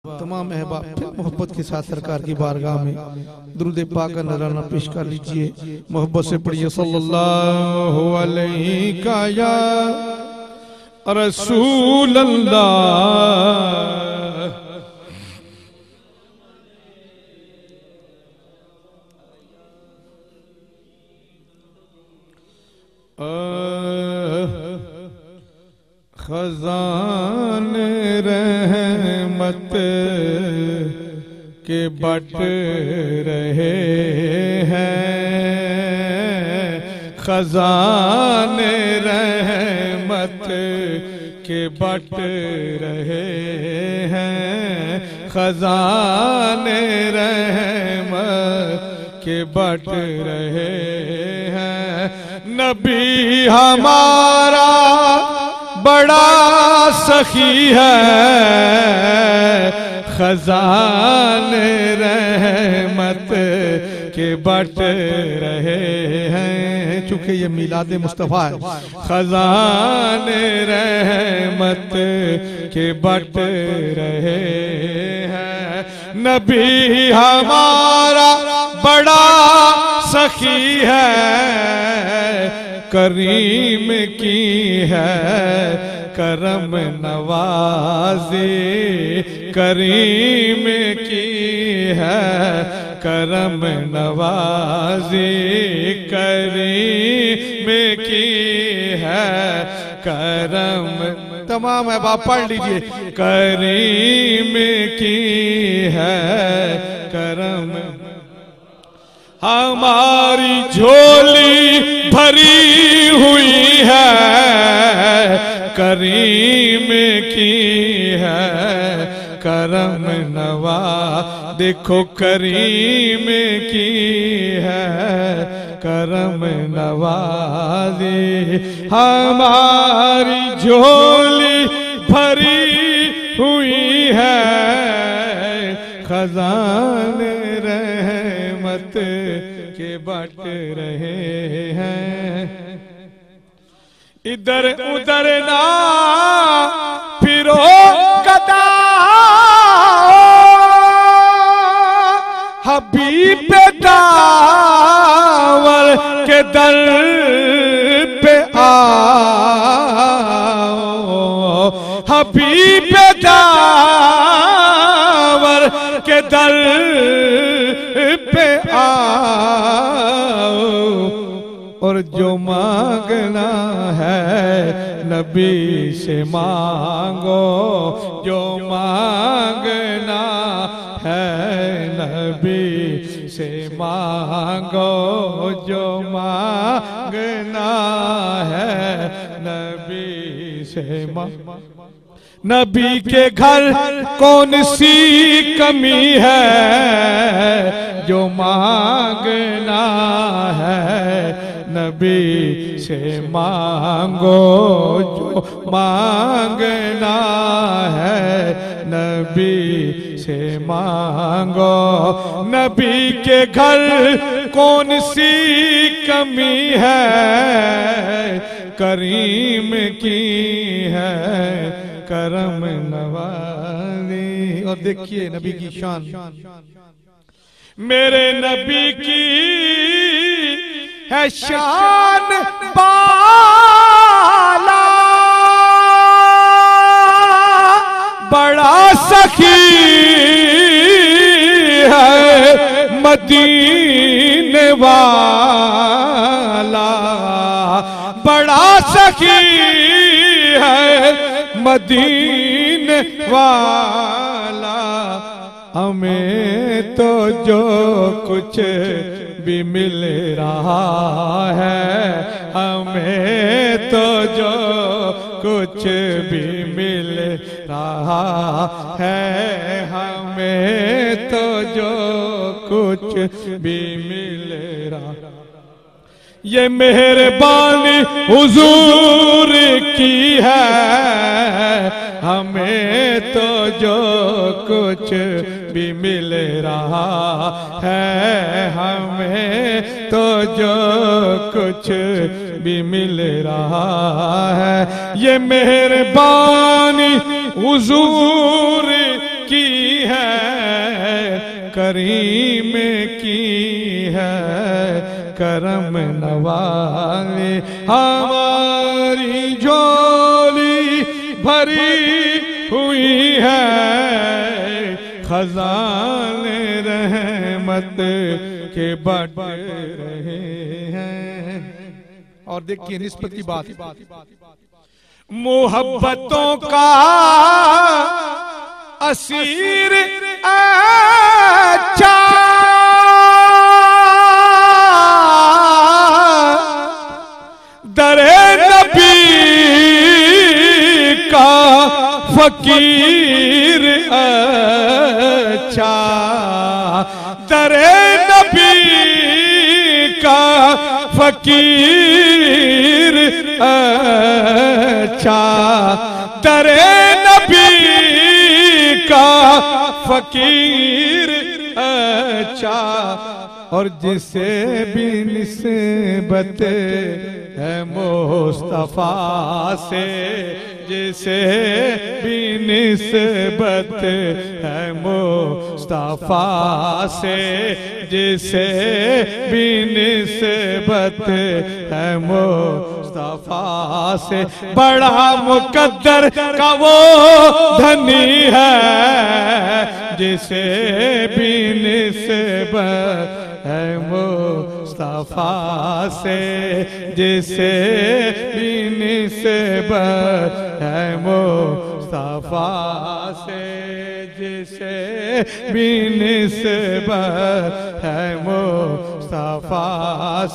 तमाम अहबाब फिर मोहब्बत के साथ सरकार की बारगाह में दुरूद पाक का नजराना पेश कर लीजिए। मोहब्बत से पढ़िए सल्लल्लाहु अलैहि का या रसूल अल्लाह। खजाने रहमत के बट रहे हैं, खजाने रहमत के बट रहे हैं, खजाने रहमत के बट रहे हैं। नबी हमारा बड़ा सखी है, खजाने रहमत के बट रहे हैं। चूंकि ये मिलाद मुस्तफा है, खजाने रहमत के बट रहे हैं। नबी हमारा बड़ा सखी है, करीम की है करम नवाजी, करीम की है करम नवाजी, करीम की है करम। तमाम है बाप पढ़ लीजिए। करीम की है करम, हमारी झोली भरी हुई है, करीम की है करम नवा। देखो करीम की है करम नवाजी, हमारी झोली भरी हुई है, खजाने रहमत के बट रहे हैं। इधर उधर ना फिरो गदा, हबीब दावर के दर पे आओ, हबीब दावर के दर पे आओ, और जो मांगना है नबी से मांगो, जो मांगना है नबी से मांगो, जो मांगना है नबी से मांगो। नबी के घर कौन सी कमी है, जो मांगना है नबी से मांगो, जो मांगना है नबी से मांगो। नबी के घर कौन सी कमी है, करीम की है करम नवाज़ी। और देखिए नबी की शान, मेरे नबी की है शान बाला, बड़ा सखी है मदीने वाला, बड़ा सखी है मदीने वाला। हमें तो जो कुछ भी मिल रहा है, हमें तो जो कुछ भी मिल रहा है, हमें तो जो कुछ भी मिल रहा। ये मेहरबानी हुजूर की है, हमें तो जो कुछ भी मिल रहा है, हमें तो जो कुछ भी मिल रहा है। ये मेहरबानी हुजूर की करीम की है करम नवाज़े। हमारी झोली भरी हुई है खजाने रहमत के बढ़ रहे हैं। और देखिए निस्बत की बात, मोहब्बतों का असीर अच्छा दरे नबी का फकीर अच्छा, दरे नबी का फकीर अच्छा, दरे नबी का फकीर अच्छा। और जिसे भी निस्बत है मुस्तफा से, जिसे भी निस्बत है मुस्तफा से, जिसे भी निस्बत है मुस्तफा से, बड़ा मुकद्दर का वो धनी है जिसे भी निस्बत है मुस्तफा से, जिसे भी निस्बत है मुस्तफा से, जिसे भी निस्बत है मुस्तफा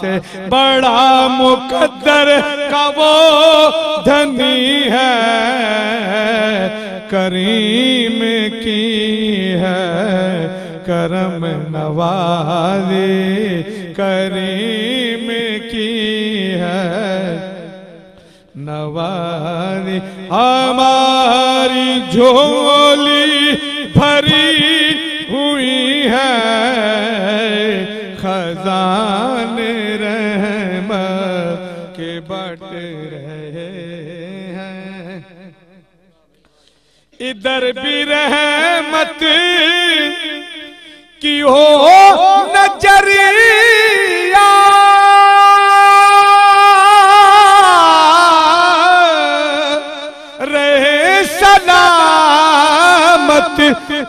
से, बड़ा मुकद्दर का वो धनी है करीम की है करम नवाज़े। करीम की है नवाज़े। हमारी झोली भरी हुई है खजाने रहमत के बढ़ रहे हैं। इधर भी रहमत की हो नजरिया, रहे सलामत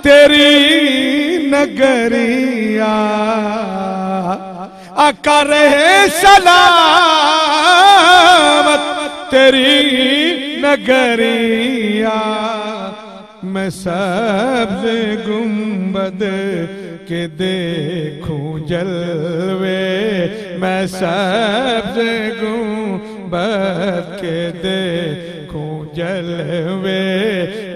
तेरी नगरिया, आका रहे सलामत तेरी नगरिया। मैं सब्ज़ गुंबद के देखूं जलवे, मैं सब्ज़ गुंबद के देखूं जलवे,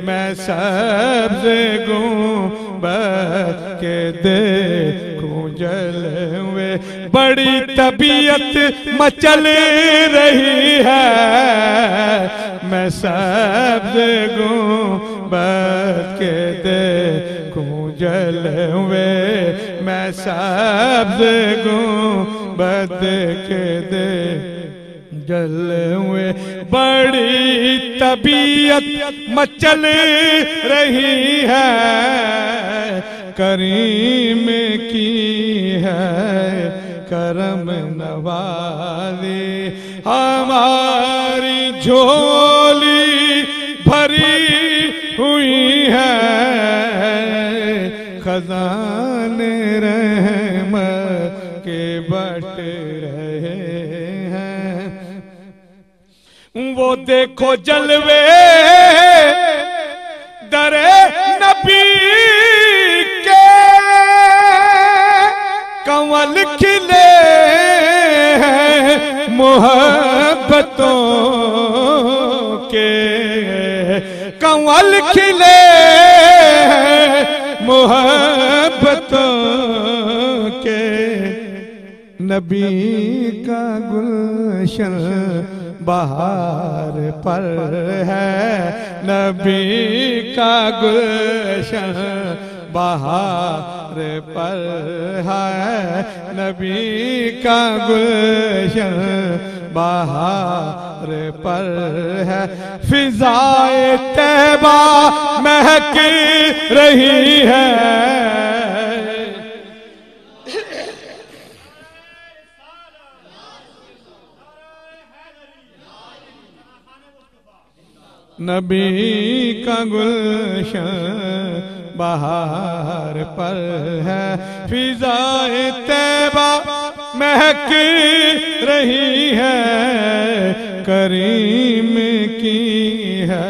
मैं सब्ज़ गुंबद के देखूं जलवे। बड़ी तबीयत मचल रही है मैं सब्ज़ गुंबद के देखूं जलवे, मैं सब्ज़ गुंबद के देखूं जलवे। बड़ी तबीयत मचल रही है करीम की है करम नवाज़े। हमारी झोली भरी हुई है खजाने रहमत के बट रहे हैं। वो देखो जलवे दरे नबी के, कंवल खिले मोहब्बतों के, कंवल खिले मोहब्बतों के। नबी का गुलशन बहार पर है, नबी का गुलशन बहार पर है, नबी का गुलशन बहार पर है। फिजाए तैबा महक रही है नबी का गुलशन बहार पर है, फिजाए तैबा महक रही है, करीम की है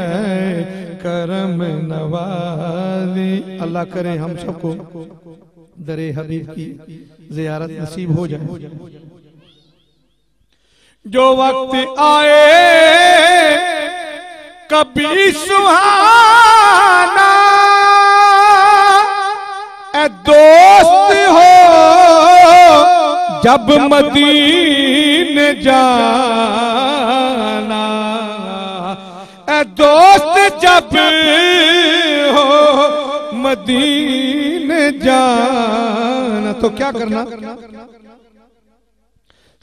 करम नवाजी। अल्लाह करे हम सबको दरे हबीब की ज़ियारत नसीब हो जाए। जो वक्त आए कभी सुहाना, ए दोस्त हो जब मदीने जाना, ए दोस्त जब हो मदीने जाना, तो क्या करना?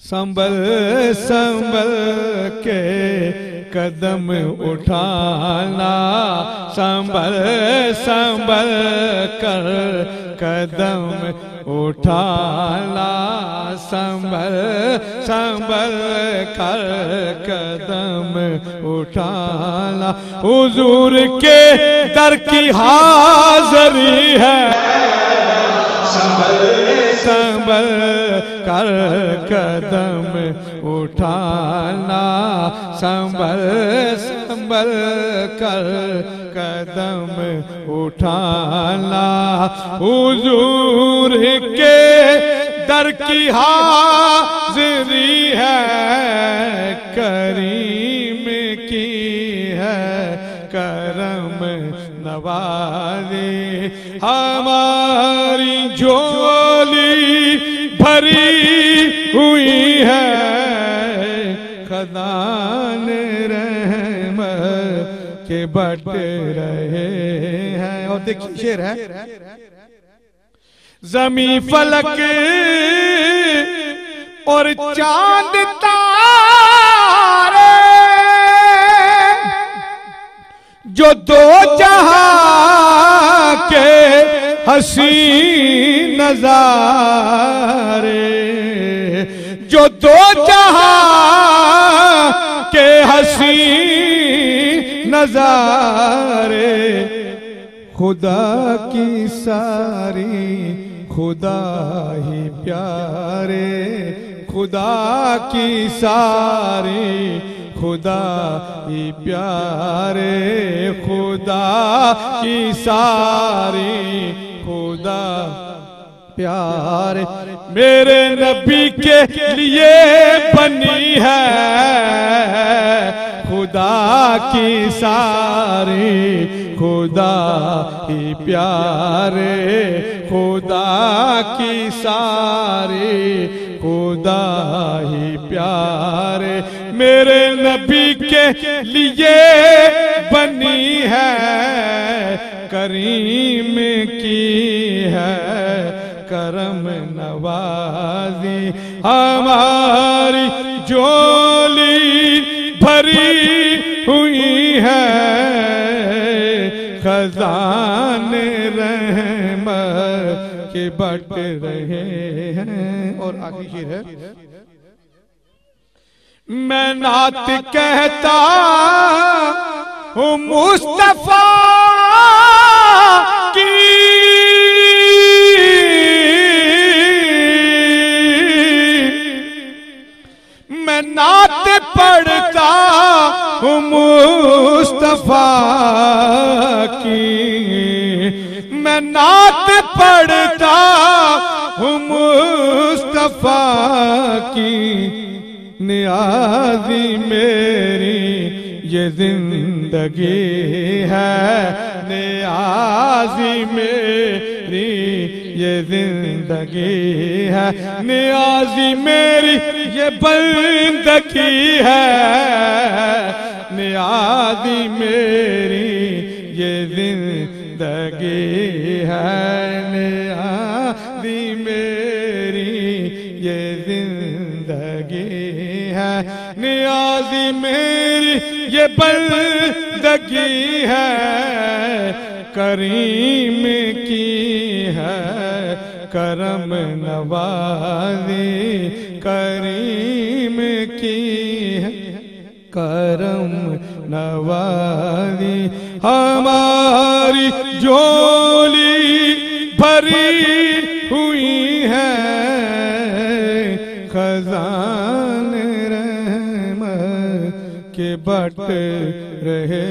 संभल संभल के कदम उठाना, संभल संभल कर कदम उठाना, संभल संभल कर कदम उठाना। हुजूर के दर की हाज़री है, संभल कर कदम उठाना, संभल संभल कर कदम उठाना। हुजूर के दर की हाज़री है, करीम की है करम नवाज़ी। हमारी झोली भरी हुई है, खजान रहमत के बट रहे हैं। और देखिए शेर है, ज़मीं फलक और चांद तारे जो दो जहां के हसीन नज़ारे, जो दो जहां के हसीन नज़ारे, खुदा की सारी खुदा ही प्यारे, खुदा की सारी खुदा ही प्यारे, खुदा की सारी खुदा प्यारे। मेरे नबी के लिए बनी है खुदा की सारी खुदा ही प्यारे, खुदा की सारी खुदा ही प्यारे। मेरे नबी के लिए बनी है, करीम की है करम नवाज़ी। हमारी झोली भरी हुई है, खजाने रहमत के बट रहे हैं। और आखिरी शेर है, मैं नात कहता हूँ मुस्तफा की, मैं नात पढ़ता हूँ मुस्तफा की, मैं नात पढ़ता हूँ मुस्तफा की। नियाज़ी मेरी ये जिंदगी है, नियाज़ी मेरी ये जिंदगी है, नियाज़ी मेरी ये बंदगी है, नियाज़ी मेरी ये जिंदगी है, नियाज़ी मेरी ये जिंदगी है, नियाज़ी मेरी ये बंदगी है, करीम की है करम नवाज़ी, करीम की है करम नवाजी। हमारी झोली भरी हुई है खजाने रहमत के बट रहे